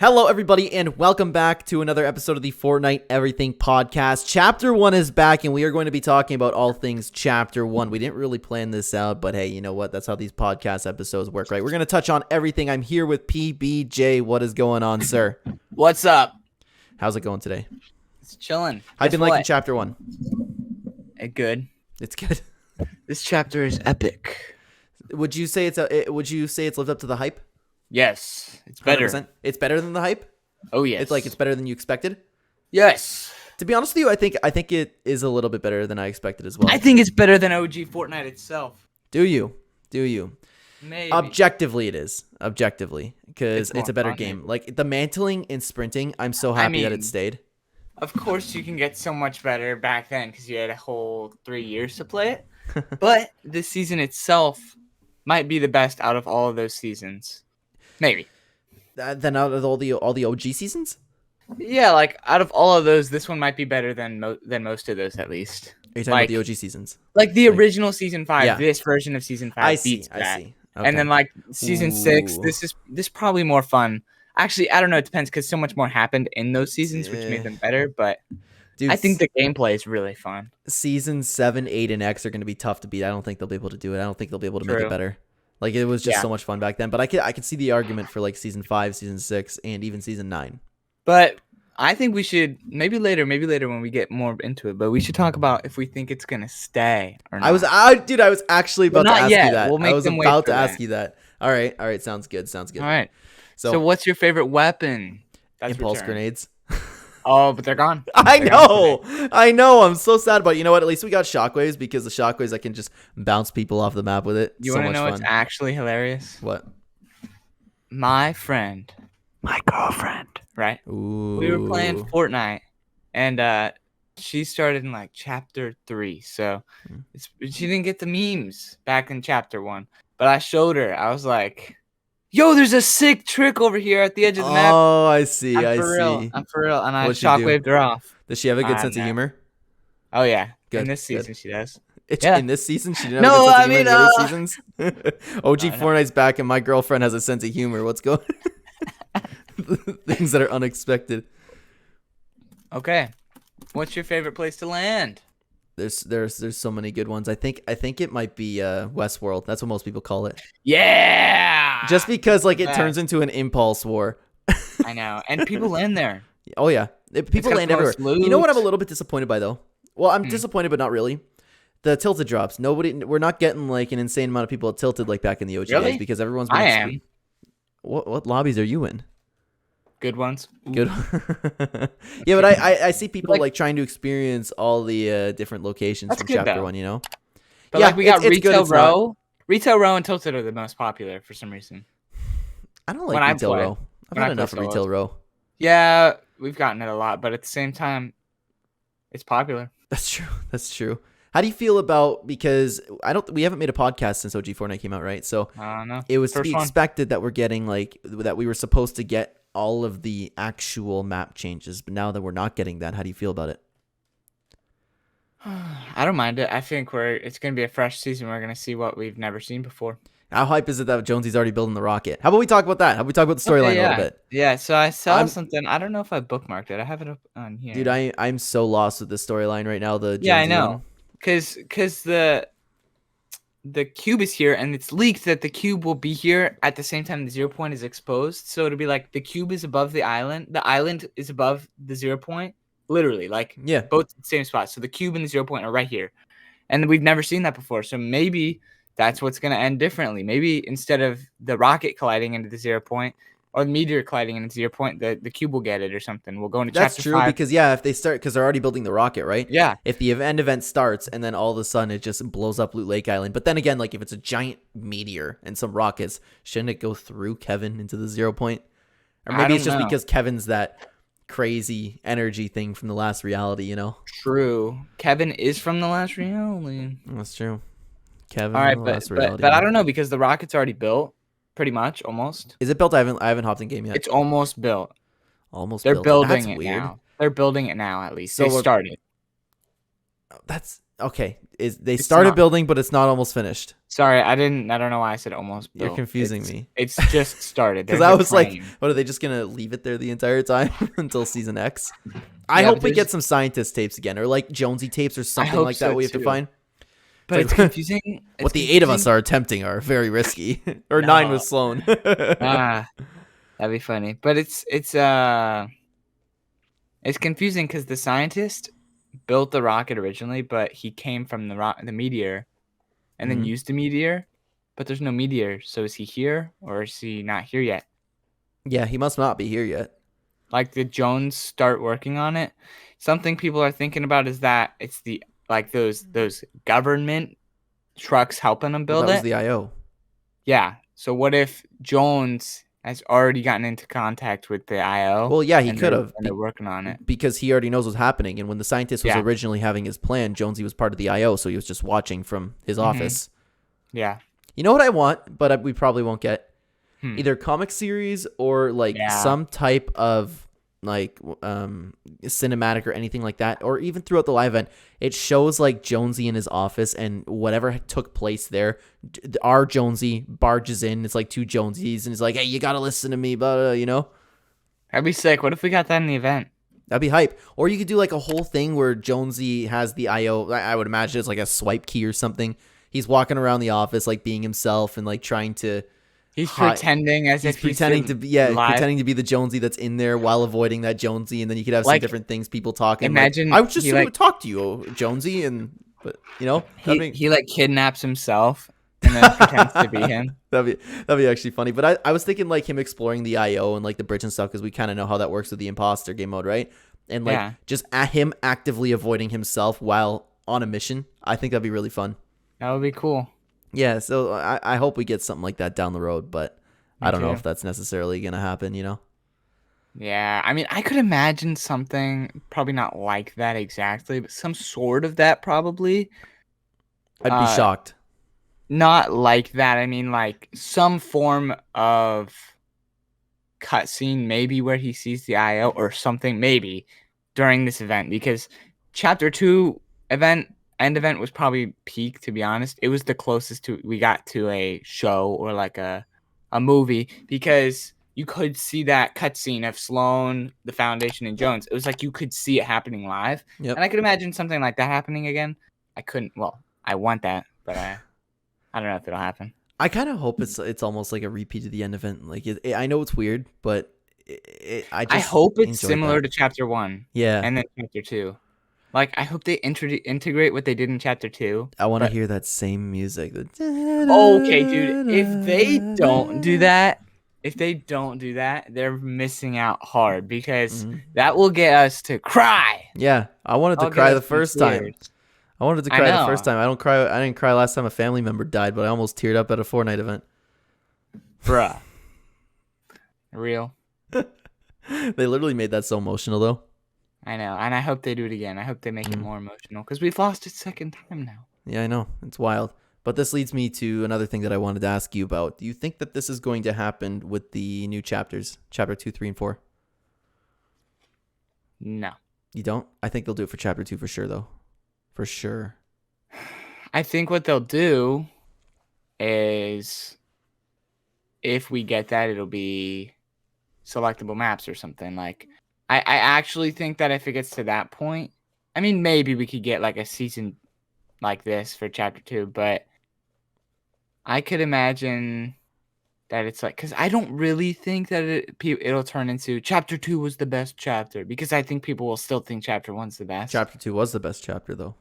Hello, everybody, and welcome back to another episode of the Fortnite Everything Podcast. Chapter 1 is back, and we are going to be talking about all things Chapter 1. We didn't really plan this out, but hey, you know what? That's how these podcast episodes work, right? We're going to touch on everything. I'm here with PBJ. What is going on, sir? What's up? How's it going today? It's chilling. I've been liking Chapter 1. Good. It's good. This chapter is epic. Would you say it's lived up to the hype? Yes, it's better. 100%? It's better than the hype? Oh yes. It's better than you expected? Yes. To be honest with you, I think it is a little bit better than I expected as well. I think it's better than OG Fortnite itself. Do you? Maybe. Objectively, it is. Objectively, because it's a better game. Like the mantling and sprinting, I'm so happy that it stayed. Of course, you can get so much better back then because you had a whole 3 years to play it. But this season itself might be the best out of all of those seasons. Maybe. Then out of all the OG seasons? Yeah, like out of all of those, this one might be better than most of those at least. Are you talking about the OG seasons? Like the original season 5, yeah. This version of season 5 beats that. I see. Okay. And then like season 6, this is probably more fun. Actually, I don't know. It depends because so much more happened in those seasons, which made them better. But dude, I think the gameplay is really fun. Season 7, 8, and X are going to be tough to beat. I don't think they'll be able to do it. I don't think they'll be able to make it better. Like it was just so much fun back then. But I could see the argument for like season 5, season 6, and even season 9. But I think we should maybe later when we get more into it. But we should talk about if we think it's gonna stay or not. I was actually about to ask you that. We'll make I was them about to wait for ask you that. All right. Sounds good. All right. So what's your favorite weapon? That's impulse grenades. Oh, but they're gone. I know. I'm so sad, but you know what? At least we got shockwaves because the shockwaves I can just bounce people off the map with it. You want to know what's actually hilarious? What? My girlfriend, right? Ooh. We were playing Fortnite, and she started in like chapter 3, so she didn't get the memes back in chapter 1. But I showed her. I was like, yo, there's a sick trick over here at the edge of the map. Oh, I see. I'm for real. And I shockwaved her off. Does she have a good sense of humor? Oh, yeah. Good, in this season, she does. In this season? She didn't have a good sense of humor in the other seasons? OG Fortnite's back and my girlfriend has a sense of humor. What's going on? Things that are unexpected. Okay. What's your favorite place to land? There's so many good ones. I think it might be Westworld. That's what most people call it. Yeah. Just because like it turns into an impulse war. I know. And people land there. Oh yeah. People land everywhere. You know what I'm a little bit disappointed by though? Well, I'm disappointed but not really. The tilted drops. We're not getting like an insane amount of people at tilted like back in the OG days because everyone's been am. What lobbies are you in? Good ones. Good. Yeah, but I see people like trying to experience all the different locations from chapter 1, you know? But like we got Retail Row. Retail Row and Tilted are the most popular for some reason. I don't like Retail Row. I've had enough of Retail Row. Yeah, we've gotten it a lot, but at the same time, it's popular. That's true. How do you feel about, because we haven't made a podcast since OG Fortnite came out, right? So no. It was to be expected that we were supposed to get all of the actual map changes, but now that we're not getting that, how do you feel about it? I don't mind it. I think it's going to be a fresh season. We're going to see what we've never seen before. How hype is it that Jonesy's already building the rocket? How about we talk about that? How about we talk about the storyline a little bit? Yeah, so I saw something. I don't know if I bookmarked it. I have it up on here. Dude, I'm so lost with the storyline right now. I know. Because the cube is here, and it's leaked that the cube will be here at the same time the 0 point is exposed. So it'll be like the cube is above the island. The island is above the 0 point. Literally, both the same spot. So the cube and the 0 point are right here. And we've never seen that before. So maybe that's what's going to end differently. Maybe instead of the rocket colliding into the 0 point or the meteor colliding into 0 point, the cube will get it or something. We'll go into chapter 5. That's true because, if they start, because they're already building the rocket, right? Yeah. If the event starts and then all of a sudden it just blows up Loot Lake Island. But then again, like if it's a giant meteor and some rockets, shouldn't it go through Kevin into the 0 point? Or maybe it's just because Kevin's that crazy energy thing from the last reality, you know? True. Kevin is from the last reality. That's true. Kevin. All right, but I don't know because the rocket's already built, pretty much, almost. Is it built? I haven't hopped in game yet. It's almost built. They're building it now. They're building it now, at least. So they started. That's okay. They started building, but it's not almost finished. Sorry, I don't know why I said almost built. You're confusing me. It's just started. Because I was like, what, are they just going to leave it there the entire time until Season X? I hope we get some scientist tapes again, or like Jonesy tapes or something like that we have to find. But it's confusing. What the 8 of us are attempting are very risky. Or 9 with Sloan. That'd be funny. But it's confusing because the scientist built the rocket originally, but he came from the meteor and then used the meteor, but there's no meteor. So is he here or is he not here yet? Yeah, he must not be here yet. Like, did Jones start working on it? Something people are thinking about is that it's the those government trucks helping him build that was the IO. Yeah. So what if Jones has already gotten into contact with the IO? Well, yeah, he could have. They're working on it. Because he already knows what's happening. And when the scientist was originally having his plan, Jonesy was part of the IO, so he was just watching from his office. Yeah. You know what I want, but we probably won't get? Either comic series or like some type of like cinematic or anything like that, or even throughout the live event, it shows like Jonesy in his office and whatever took place there. Our Jonesy barges in. It's like 2 Jonesies, and he's like, "Hey, you gotta listen to me," but you know, that'd be sick. What if we got that in the event? That'd be hype. Or you could do like a whole thing where Jonesy has the IO. I would imagine it's like a swipe key or something. He's walking around the office like being himself and like trying to. He's pretending as if he's pretending to be pretending to be the Jonesy that's in there while avoiding that Jonesy, and then you could have some different things people talking. Imagine I was just going to talk to you, Jonesy, but you know he like kidnaps himself and then pretends to be him. That'd be actually funny. But I was thinking like him exploring the IO and like the bridge and stuff, because we kind of know how that works with the imposter game mode, right? And like just at him actively avoiding himself while on a mission. I think that'd be really fun. That would be cool. Yeah, so I hope we get something like that down the road, but I don't know if that's necessarily going to happen, you know? Yeah, I mean, I could imagine something, probably not like that exactly, but some sort of that probably. I'd be shocked. Not like that. I mean, like some form of cutscene, maybe where he sees the IO or something, maybe during this event, because Chapter 2 end event was probably peak, to be honest. It was the closest we got to a show or like a movie, because you could see that cutscene of Sloan, the Foundation, and Jones. It was like you could see it happening live. Yep. And I could imagine something like that happening again. I want that, but I don't know if it'll happen. I kind of hope it's almost like a repeat of the end event. Like I know it's weird, but I hope it's similar to Chapter 1. Yeah. And then Chapter 2. Like, I hope they integrate what they did in Chapter 2. I want to hear that same music. Okay, dude. If they don't do that, they're missing out hard, because that will get us to cry. Yeah, I wanted to cry the first time. I wanted to cry the first time. I didn't cry last time a family member died, but I almost teared up at a Fortnite event. Bruh. Real. They literally made that so emotional, though. I know, and I hope they do it again. I hope they make it more emotional, because we've lost it second time now. Yeah, I know. It's wild. But this leads me to another thing that I wanted to ask you about. Do you think that this is going to happen with the new chapters, Chapter 2, 3, and 4? No. You don't? I think they'll do it for Chapter 2 for sure, though. For sure. I think what they'll do is, if we get that, it'll be selectable maps or something. Like, I actually think that if it gets to that point, I mean, maybe we could get like a season like this for Chapter 2, but I could imagine that it's like, because I don't really think that it'll turn into Chapter 2 was the best chapter, because I think people will still think Chapter 1's the best. Chapter 2 was the best chapter, though.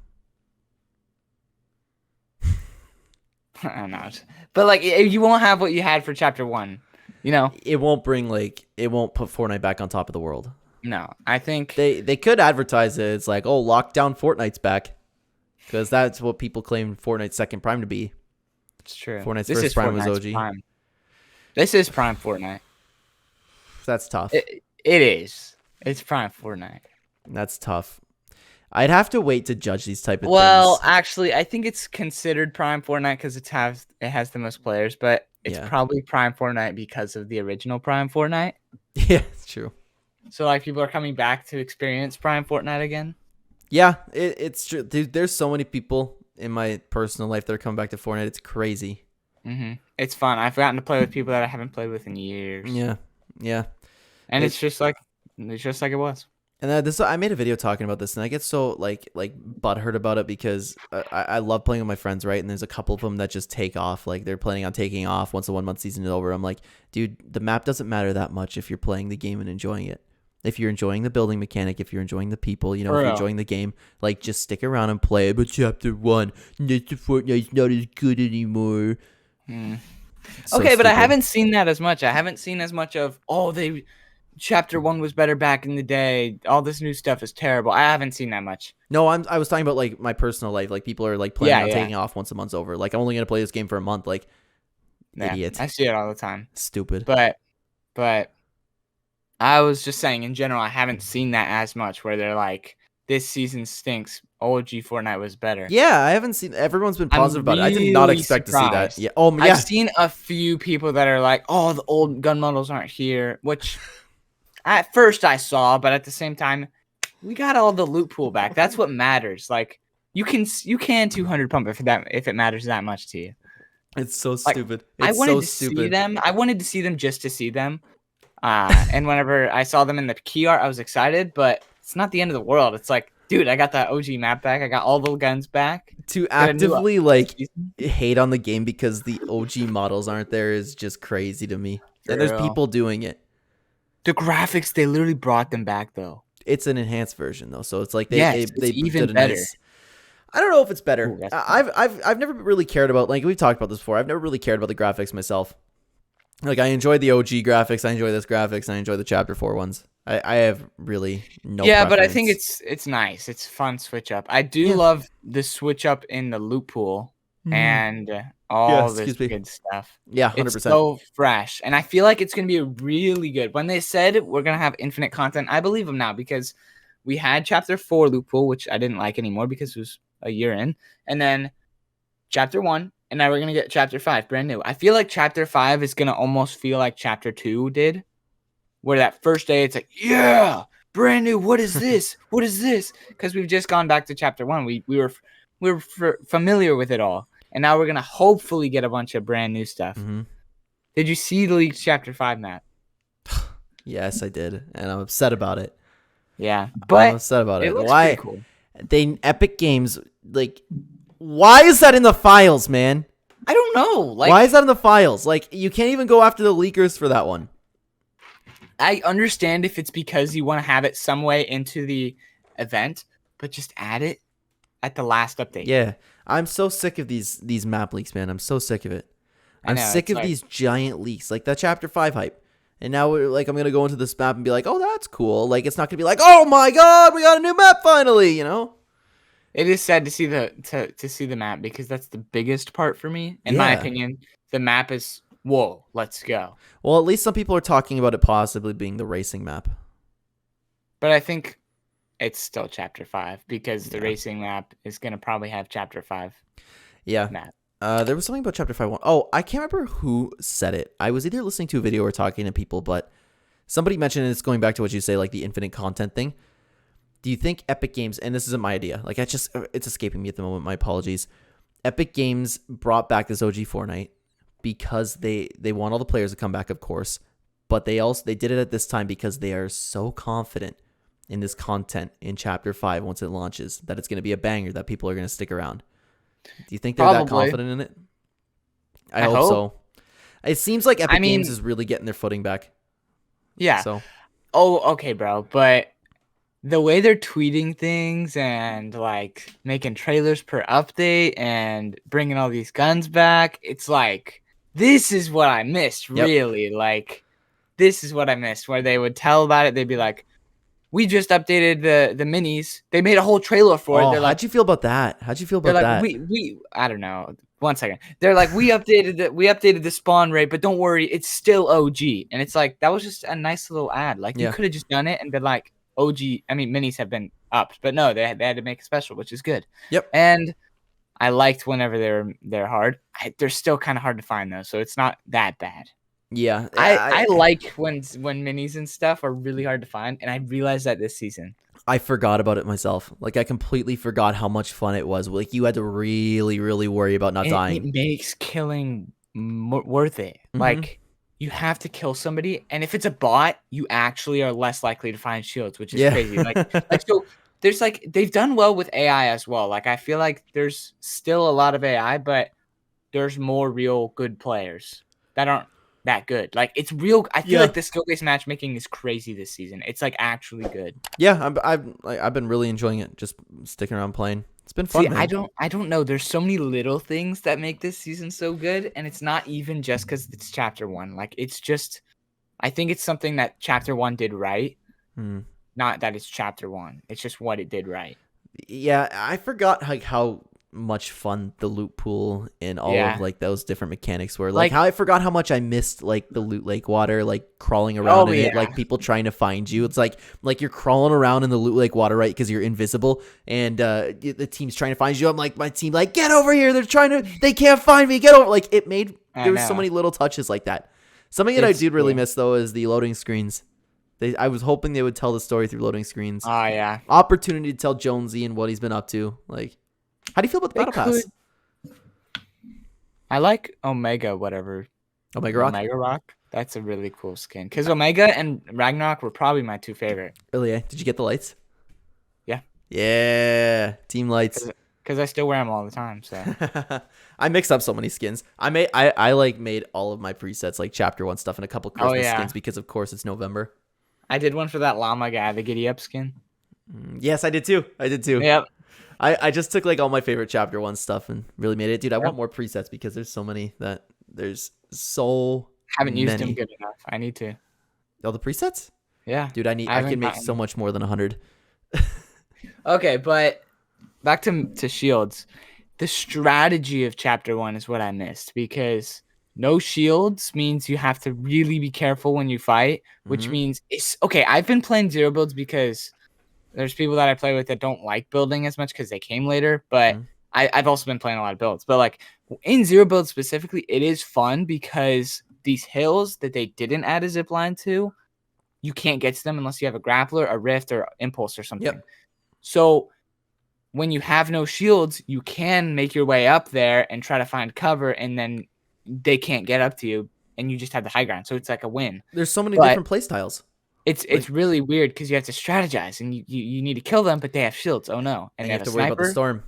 I'm not. But like, you won't have what you had for Chapter 1, you know? It won't put Fortnite back on top of the world. No, I think they could advertise it. It's like, oh, lockdown Fortnite's back, because that's what people claim Fortnite's second prime to be. It's true. Fortnite's first prime was OG. Prime. This is prime Fortnite. That's tough. It is. It's prime Fortnite. That's tough. I'd have to wait to judge these type of things. Well, actually, I think it's considered prime Fortnite because it has the most players, but it's probably prime Fortnite because of the original prime Fortnite. Yeah, it's true. So, like, people are coming back to experience prime Fortnite again? Yeah, it's true. Dude, there's so many people in my personal life that are coming back to Fortnite. It's crazy. It's fun. I've gotten to play with people that I haven't played with in years. Yeah. And it's just like it was. And I made a video talking about this, and I get so like butthurt about it because I love playing with my friends, right? And there's a couple of them that just take off, like they're planning on taking off once the 1 month season is over. I'm like, dude, the map doesn't matter that much if you're playing the game and enjoying it. If you're enjoying the building mechanic, if you're enjoying the people, if you're enjoying the game, like just stick around and play. But Chapter 1, Fortnite's not as good anymore. So okay, but I haven't seen that as much. I haven't seen as much of Chapter 1 was better back in the day. All this new stuff is terrible. I haven't seen that much. No, I was talking about like my personal life. Like people are like planning on taking off once a month's over. Like I'm only gonna play this game for a month. Like idiot. I see it all the time. Stupid. But I was just saying in general, I haven't seen that as much where they're like, this season stinks. OG Fortnite was better. Yeah, I haven't seen. Everyone's been positive about it. I did not expect to see that. Yeah. Oh, yeah. I've seen a few people that are like, "Oh, the old gun models aren't here," which at first I saw, but at the same time, we got all the loot pool back. That's what matters. Like you can 200 pump if it matters that much to you. It's so stupid. I wanted to see them. I wanted to see them just to see them. And whenever I saw them in the key art, I was excited, but it's not the end of the world. It's like, dude, I got that OG map back. I got all the guns back. To actively like hate on the game because the OG models aren't there is just crazy to me. And there's people doing it. The graphics, they literally brought them back though. It's an enhanced version though, so it's like they even better. I don't know if it's better. Ooh, I've never really cared about, like we've talked about this before. I've never really cared about the graphics myself. Like I enjoy the OG graphics, I enjoy this graphics, and I enjoy the Chapter 4 ones. I have really no preference. But I think it's nice. It's fun switch up. I do love the switch up in the loot pool and all this good stuff. Yeah, 100%. It's so fresh. And I feel like it's going to be really good. When they said we're going to have infinite content, I believe them now because we had Chapter 4 loot pool, which I didn't like anymore because it was a year in. And then Chapter 1, and now we're going to get Chapter 5, brand new. I feel like Chapter 5 is going to almost feel like Chapter 2 did. Where that first day, it's like, yeah, brand new. What is this? What is this? Because we've just gone back to Chapter 1. We were familiar with it all. And now we're going to hopefully get a bunch of brand new stuff. Did you see the leaked Chapter 5 map? Yes, I did. And I'm upset about it. Yeah. But I'm upset about it. Looks why? Cool. Epic Games, like, why is that in the files, man? I don't know. Like, why is that in the files? Like, you can't even go after the leakers for that one. I understand if it's because you want to have it some way into the event, but just add it at the last update. Yeah. I'm so sick of these map leaks, man. I'm so sick of it. I'm sick of these giant leaks, like that Chapter 5 hype. And now I'm going to go into this map and be like, oh, that's cool. Like, it's not going to be like, oh my God, we got a new map finally, It is sad to see the map because that's the biggest part for me. In my opinion, the map is, whoa, let's go. Well, at least some people are talking about it possibly being the racing map. But I think it's still Chapter 5 because the racing map is going to probably have Chapter 5 map. There was something about Chapter 5. Oh, I can't remember who said it. I was either listening to a video or talking to people, but somebody mentioned it. It's going back to what you say, like the infinite content thing. Do you think Epic Games, and this isn't my idea, like it's escaping me at the moment, my apologies. Epic Games brought back this OG Fortnite because they want all the players to come back, of course, but they did it at this time because they are so confident in this content in Chapter 5 once it launches that it's going to be a banger that people are going to stick around. Do you think they're that confident in it? I hope so. It seems like Epic Games is really getting their footing back. Yeah. So. Oh, okay, bro. But the way they're tweeting things and like making trailers per update and bringing all these guns back, it's like, this is what I missed, really. Like, this is what I missed, where they would tell about it. They'd be like, we just updated the minis. They made a whole trailer for it. They're like, how'd you feel about that? We I don't know. 1 second. They're like, we updated the spawn rate, but don't worry, it's still OG. And it's like, that was just a nice little ad. Like, you could have just done it and been like, minis have been upped, but no, they had to make a special, which is good. Yep. And I liked whenever they're hard. They're still kind of hard to find though, so it's not that bad. Yeah, I like when minis and stuff are really hard to find, and I realized that this season. I forgot about it myself. Like, I completely forgot how much fun it was. Like, you had to really, really worry about not dying. It makes killing worth it. Mm-hmm. Like, you have to kill somebody, and if it's a bot, you actually are less likely to find shields, which is crazy. Like so there's like they've done well with AI as well. Like, I feel like there's still a lot of AI, but there's more real good players that aren't that good. Like, it's real. I feel like the skill-based matchmaking is crazy this season. It's like actually good. Yeah, I've been really enjoying it. Just sticking around playing. It's been fun. See, man. I don't know. There's so many little things that make this season so good, and it's not even just because it's chapter 1. Like, it's just, I think it's something that chapter 1 did right. Not that it's chapter 1. It's just what it did right. Yeah, I forgot like how much fun the loot pool and all of like those different mechanics were. Like how I forgot how much I missed like the loot lake water, like crawling around in it, like people trying to find you. It's like you're crawling around in the loot lake water, right? Because you're invisible and the team's trying to find you. I'm like, my team like, get over here. They can't find me. Get over. Like there was so many little touches like that. Something that I did really miss though is the loading screens. I was hoping they would tell the story through loading screens. Oh yeah. Opportunity to tell Jonesy and what he's been up to. Like, how do you feel about the Battle Pass? I like Omega whatever. Omega Rock? Omega Rock. That's a really cool skin. Because Omega and Ragnarok were probably my 2 favorite. Really? Did you get the lights? Yeah. Yeah. Team lights. Because I still wear them all the time. So I mixed up so many skins. I made all of my presets like chapter 1 stuff and a couple Christmas skins because of course it's November. I did one for that llama guy, the Giddy Up skin. Yes, I did too. Yep. I just took like all my favorite chapter 1 stuff and really made it. Dude, I want more presets because there's so many that there's so haven't used them good enough. I need to. All the presets? Yeah. Dude, I can make so much more than 100. Okay, but back to shields. The strategy of chapter 1 is what I missed because no shields means you have to really be careful when you fight, which means I've been playing zero builds because there's people that I play with that don't like building as much because they came later, but I've also been playing a lot of builds. But like in zero builds specifically, it is fun because these hills that they didn't add a zip line to, you can't get to them unless you have a grappler, a rift, or impulse or something. Yep. So when you have no shields, you can make your way up there and try to find cover, and then they can't get up to you, and you just have the high ground. So it's like a win. There's so many different play styles. It's really weird because you have to strategize, and you need to kill them, but they have shields. Oh no! And you have to worry about the storm.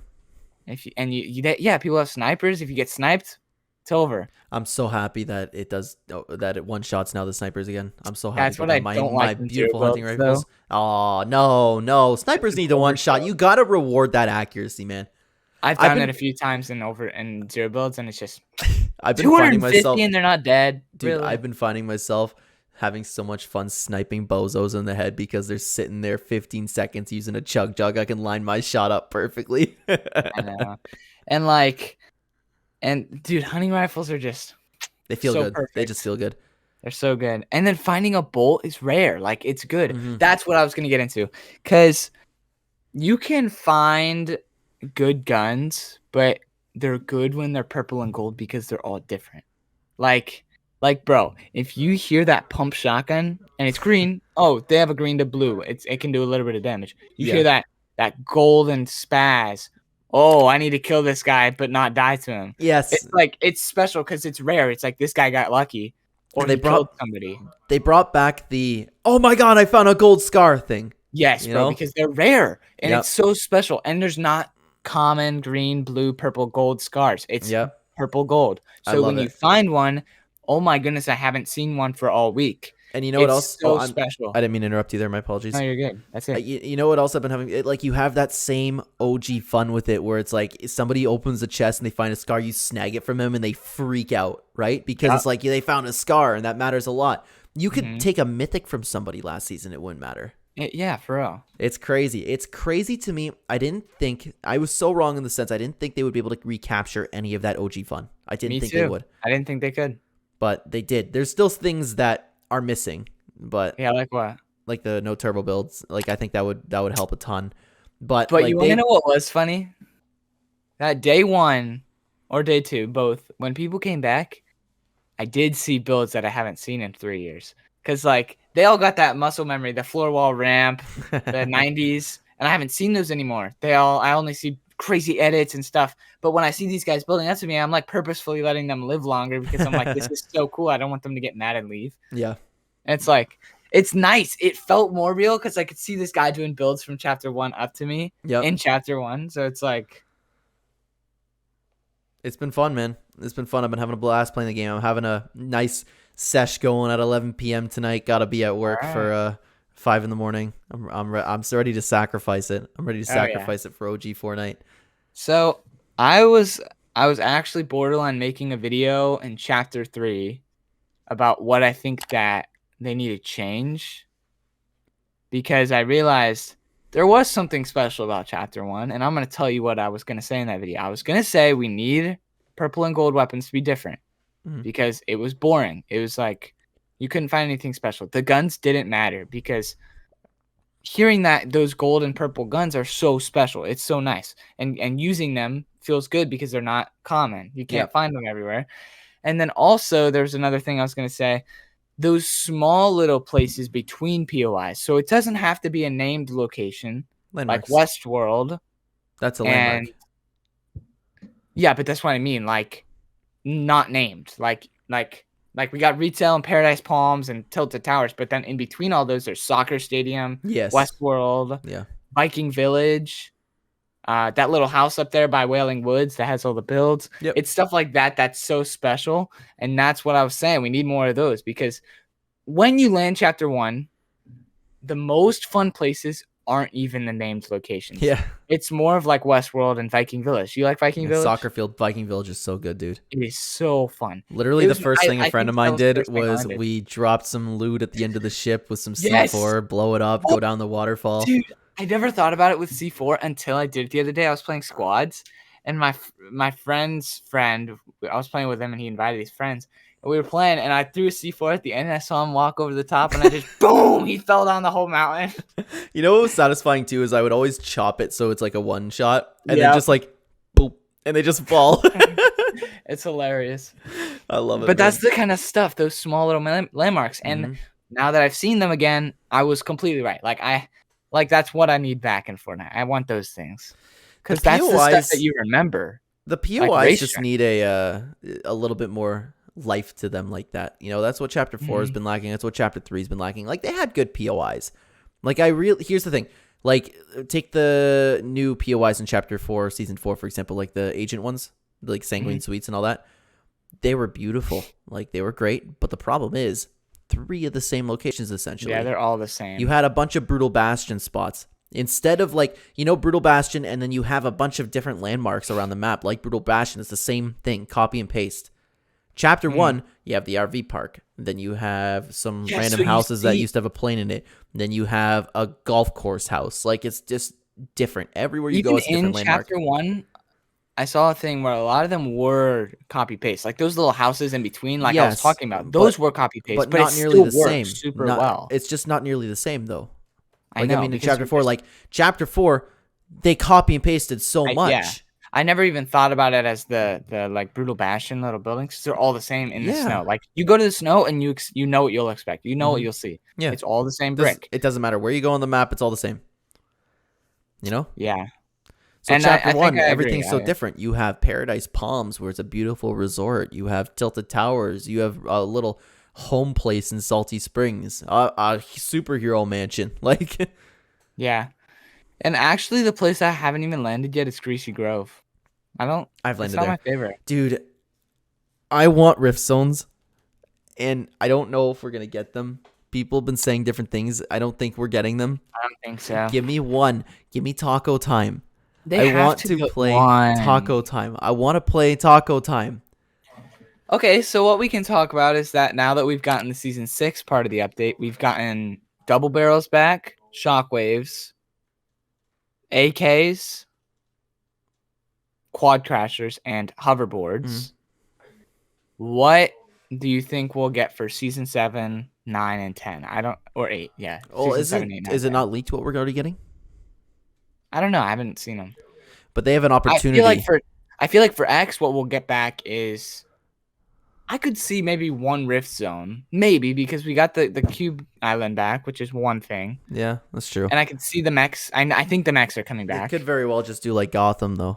People have snipers. If you get sniped, it's over. I'm so happy that it one shots now the snipers again. I'm so happy. That's what I don't like. My beautiful hunting rifles. Oh no! Snipers need to one shot. You gotta reward that accuracy, man. I've done it a few times in zero builds, and it's just I've been finding myself, and they're not dead. Dude, really. I've been finding myself having so much fun sniping bozos in the head because they're sitting there 15 seconds using a chug jug. I can line my shot up perfectly. I know. And dude, hunting rifles are just they feel so good. Perfect. They just feel good. They're so good. And then finding a bolt is rare. Like, it's good. That's what I was gonna get into. Cause you can find good guns, but they're good when they're purple and gold because they're all different. Like bro, if you hear that pump shotgun and it's green, they have a green to blue. It can do a little bit of damage. You hear that golden spaz. Oh, I need to kill this guy but not die to him. Yes. It's special because it's rare. It's like this guy got lucky. Or they killed somebody. They brought back the oh my god, I found a gold scar thing. Yes, bro, because they're rare. And it's so special. And there's not common green, blue, purple, gold scars. It's purple gold. So when you find one, oh my goodness, I haven't seen one for all week. And you know what else? So special. I didn't mean to interrupt you there. My apologies. No, you're good. That's it. You know what else I've been having? You have that same OG fun with it where it's like somebody opens the chest and they find a scar, you snag it from them and they freak out, right? Because it's like they found a scar and that matters a lot. You could take a mythic from somebody last season. It wouldn't matter. Yeah, for real. It's crazy. It's crazy to me. I was so wrong in the sense I didn't think they would be able to recapture any of that OG fun. I didn't think they would. I didn't think they could. But they did. There's still things that are missing, but like what? Like the no turbo builds. Like I think that would help a ton. But you want to know what was funny? That day 1 or day 2, both, when people came back, I did see builds that I haven't seen in 3 years. Because they all got that muscle memory, the floor wall ramp, the 90s, and I haven't seen those anymore. I only see crazy edits and stuff. But when I see these guys building up to me, I'm like purposefully letting them live longer because I'm like, this is so cool. I don't want them to get mad and leave. Yeah. And it's like, it's nice. It felt more real because I could see this guy doing builds from chapter 1 up to me in chapter 1. So it's like, it's been fun, man. It's been fun. I've been having a blast playing the game. I'm having a nice sesh going at 11 p.m. tonight. Got to be at work for 5 in the morning. I'm so ready to sacrifice it. I'm ready to sacrifice it for OG Fortnite. So I was actually borderline making a video in chapter 3 about what I think that they need to change, because I realized there was something special about chapter 1, and I'm going to tell you what I was going to say in that video. I was going to say we need purple and gold weapons to be different because it was boring. It was like you couldn't find anything special. The guns didn't matter because hearing that those gold and purple guns are so special, it's so nice. And using them feels good because they're not common. You can't find them everywhere. And then also there's another thing I was going to say. Those small little places between POIs. So it doesn't have to be a named location Landmarks. like Westworld. That's a landmark. Yeah, but that's what I mean. Like not named. Like we got retail and Paradise Palms and Tilted Towers, but then in between all those, there's Soccer Stadium, Westworld, Viking Village, that little house up there by Wailing Woods that has all the builds. It's stuff like that that's so special, and that's what I was saying. We need more of those because when you land chapter 1, the most fun places aren't even the named locations. Yeah. It's more of like Westworld and Viking Village. You like Viking Village? Soccer field, Viking Village is so good, dude. It is so fun. Literally, the first thing a friend of mine did was we dropped some loot at the end of the ship with some C4, blow it up, go down the waterfall. Dude, I never thought about it with C4 until I did it the other day. I was playing squads, and my friend's friend, I was playing with him, and he invited his friends. And we were playing, and I threw a C4 at the end, and I saw him walk over the top, and I just, boom, he fell down the whole mountain. You know what was satisfying, too, is I would always chop it so it's like a one shot, and then just like, boop, and they just fall. It's hilarious. I love it. But that's the kind of stuff, those small little landmarks. And now that I've seen them again, I was completely right. Like that's what I need back in Fortnite. I want those things. Because that's the stuff that you remember. The POIs just need a little bit more life to them like that. You know, that's what chapter 4 has been lacking. That's what chapter 3 has been lacking. Like, they had good POIs. Like, here's the thing. Like, take the new POIs in chapter 4, season 4, for example, like the agent ones, like Sanguine Suites and all that. They were beautiful. Like, they were great. But the problem is 3 of the same locations, essentially. Yeah, they're all the same. You had a bunch of Brutal Bastion spots. Instead of, like, you know, Brutal Bastion, and then you have a bunch of different landmarks around the map. Like Brutal Bastion, it's the same thing, copy and paste. Chapter 1, you have the RV park. Then you have some random houses that used to have a plane in it. Then you have a golf course house. Like, it's just different. Everywhere you go, it's a different landmark. Chapter 1, I saw a thing where a lot of them were copy-paste. Like, those little houses in between, like I was talking about. Those were copy-paste, but not nearly the same. Super well. It's just not nearly the same, though. Like, I mean, in chapter 4, chapter 4, they copy and pasted so much. Yeah. I never even thought about it as the like Brutal Bastion little buildings. They're all the same in the snow. Like, you go to the snow and you know what you'll expect. You know what you'll see. Yeah, it's all the same brick. It doesn't matter where you go on the map. It's all the same. You know? Yeah. So and chapter 1, everything's so different. You have Paradise Palms, where it's a beautiful resort. You have Tilted Towers. You have a little home place in Salty Springs. A superhero mansion. Like, yeah. And actually, the place I haven't even landed yet is Greasy Grove. I've landed there. It's not my favorite. Dude, I want Rift Zones, and I don't know if we're going to get them. People have been saying different things. I don't think we're getting them. I don't think so. Give me one. Give me Taco Time. I want to play Taco Time. I want to play Taco Time. Okay, so what we can talk about is that now that we've gotten the Season 6 part of the update, we've gotten Double Barrels back, Shockwaves, AKs, Quad Crashers, and Hoverboards. What do you think we'll get for Season 7, 9, and 10? Or 8, yeah. Oh, is it not leaked what we're already getting? I don't know. I haven't seen them. But they have an opportunity. I feel like for X, what we'll get back is I could see maybe one rift zone, maybe because we got the cube island back, which is one thing. Yeah, that's true. And I could see the mechs. I think the mechs are coming They back. could very well just do like Gotham though.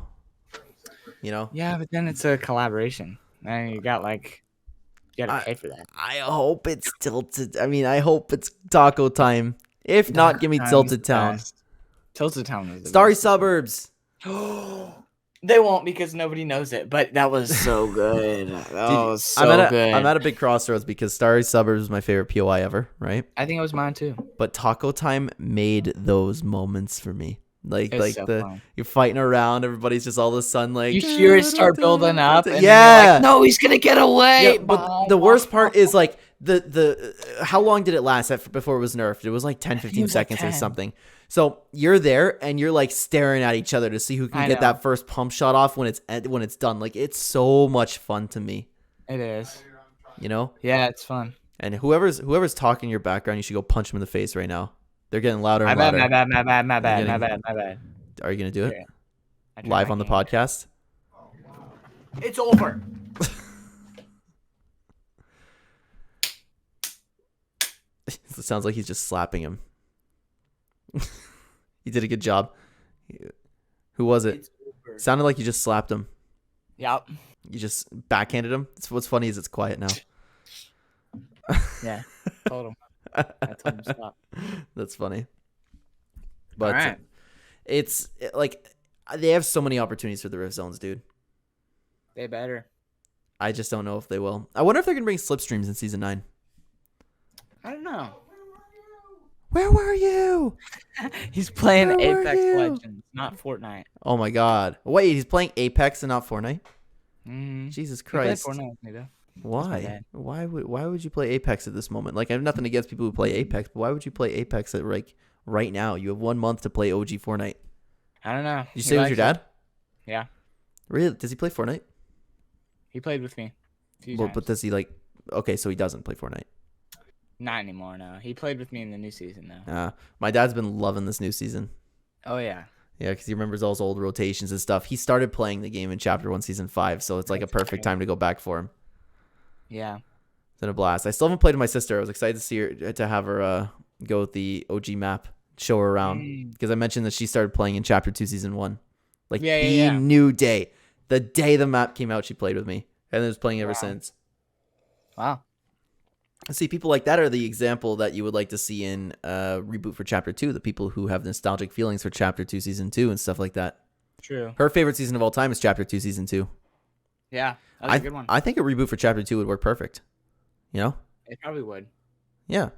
You know? Yeah, but then it's a collaboration. And you got you gotta pay for that. I hope it's Tilted. I mean, I hope it's Taco Time. If not, give me Tilted Town. Tilted Town is Starry Suburbs. They won't because nobody knows it, but that was so good. Was so good. I'm at a big crossroads because Starry Suburbs is my favorite POI ever, right? I think it was mine too. But Taco Time made those moments for me. So you're fighting around, everybody's just all of a sudden like you hear it start building up. And yeah. Like, no, he's gonna get away. Yeah, but the worst part is like the how long did it last before it was nerfed? It was like 10-15 seconds or something. So you're there and you're like staring at each other to see who can get that first pump shot off when it's done. Like it's so much fun to me. It is. You know? Yeah, it's fun. And whoever's talking in your background, you should go punch them in the face right now. They're getting louder and louder. My bad. Are you gonna do it okay. live on the podcast? It's over. It sounds like he's just slapping him. You did a good job. Who was it? Sounded like you just slapped him. Yep. You just backhanded him. What's funny is it's quiet now. Yeah. Told him. I told him to stop. That's funny. But right. It's like they have so many opportunities for the Rift Zones, dude. They better. I just don't know if they will. I wonder if they're gonna bring slipstreams in season 9. I don't know. Where were you? He's playing Apex Legends, not Fortnite. Oh my god. Wait, he's playing Apex and not Fortnite? Mm-hmm. Jesus Christ. Fortnite with me, though. Why? Why would you play Apex at this moment? Like I have nothing against people who play Apex, but why would you play Apex at like right now? You have 1 month to play OG Fortnite. I don't know. Did you say it was your dad? Yeah. Really? Does he play Fortnite? He played with me. But does he like? Okay, so he doesn't play Fortnite. Not anymore. No, he played with me in the new season though. My dad's been loving this new season. Oh yeah. Yeah, because he remembers all his old rotations and stuff. He started playing the game in Chapter 1, Season 5, so it's like a perfect time to go back for him. Yeah. It's been a blast. I still haven't played with my sister. I was excited to see her, to have her go with the OG map, show her around. Because I mentioned that she started playing in Chapter 2, Season 1. Like the new day. The day the map came out, she played with me. And was playing ever since. Wow. See, people like that are the example that you would like to see in Reboot for Chapter 2. The people who have nostalgic feelings for Chapter 2, Season 2 and stuff like that. True. Her favorite season of all time is Chapter 2, Season 2. Yeah, that's a good one. I think a reboot for Chapter 2 would work perfect. You know? It probably would. Yeah.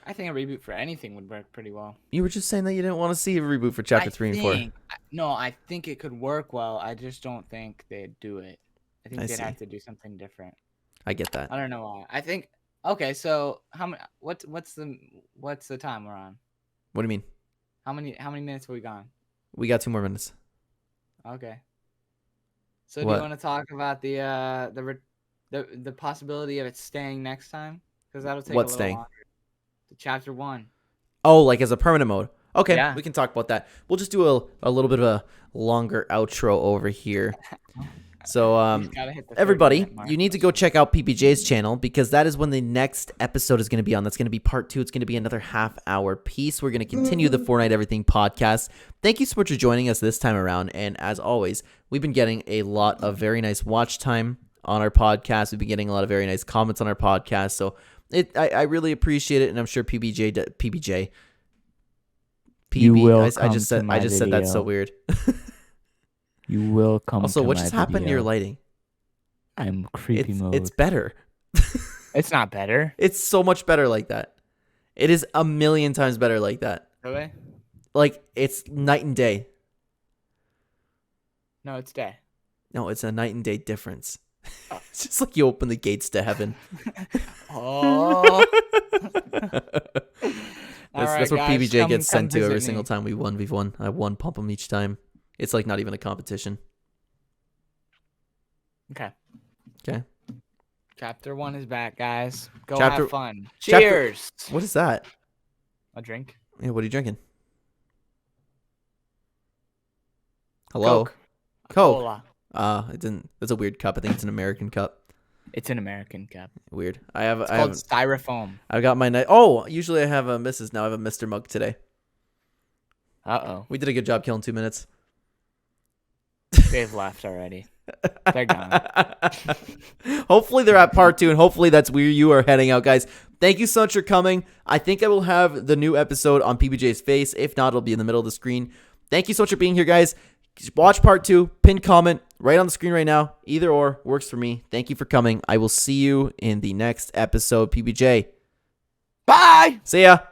I think a reboot for anything would work pretty well. You were just saying that you didn't want to see a reboot for Chapter 3 and 4. No, I think it could work well. I just don't think they'd do it. I think they'd have to do something different. I get that. I don't know why. I think... Okay, so how many? What's the time we're on? What do you mean? How many minutes have we gone? We got 2 more minutes. Okay. So do you want to talk about the possibility of it staying next time? Because that'll take a little longer. The Chapter 1. Oh, like as a permanent mode. Okay, yeah. We can talk about that. We'll just do a little bit of a longer outro over here. So, everybody, you need to go check out PPJ's channel because that is when the next episode is going to be on. That's going to be part 2. It's going to be another half-hour piece. We're going to continue the Fortnite Everything podcast. Thank you so much for joining us this time around. And as always, we've been getting a lot of very nice watch time on our podcast. We've been getting a lot of very nice comments on our podcast. So I really appreciate it, and I'm sure PBJ. I just said that so weird. You will come. Also, what just happened to your lighting? I'm creepy mode. It's better. It's not better. It's so much better like that. It is a million times better like that. Really? Like it's night and day. No, it's day. No, it's a night and day difference. Oh. It's just like you open the gates to heaven. Oh. That's where PBJ gets sent to every single time we 1v1. I 1-pump him each time. It's like not even a competition. Okay. Chapter 1 is back, guys. Go have fun. Cheers. What is that? A drink. Yeah, what are you drinking? Hello? Coke. It didn't. That's a weird cup. I think it's an American cup. It's an American cap. Weird. It's called styrofoam. I've got my Oh, usually I have a Mrs. Now I have a Mr. mug today. Uh-oh. We did a good job killing 2 minutes. They've left already. They're gone. Hopefully they're at part 2, and hopefully that's where you are heading out, guys. Thank you so much for coming. I think I will have the new episode on PBJ's face. If not, it'll be in the middle of the screen. Thank you so much for being here, guys. Watch part 2. Pin comment right on the screen right now. Either or works for me. Thank you for coming. I will see you in the next episode, PBJ. Bye! See ya.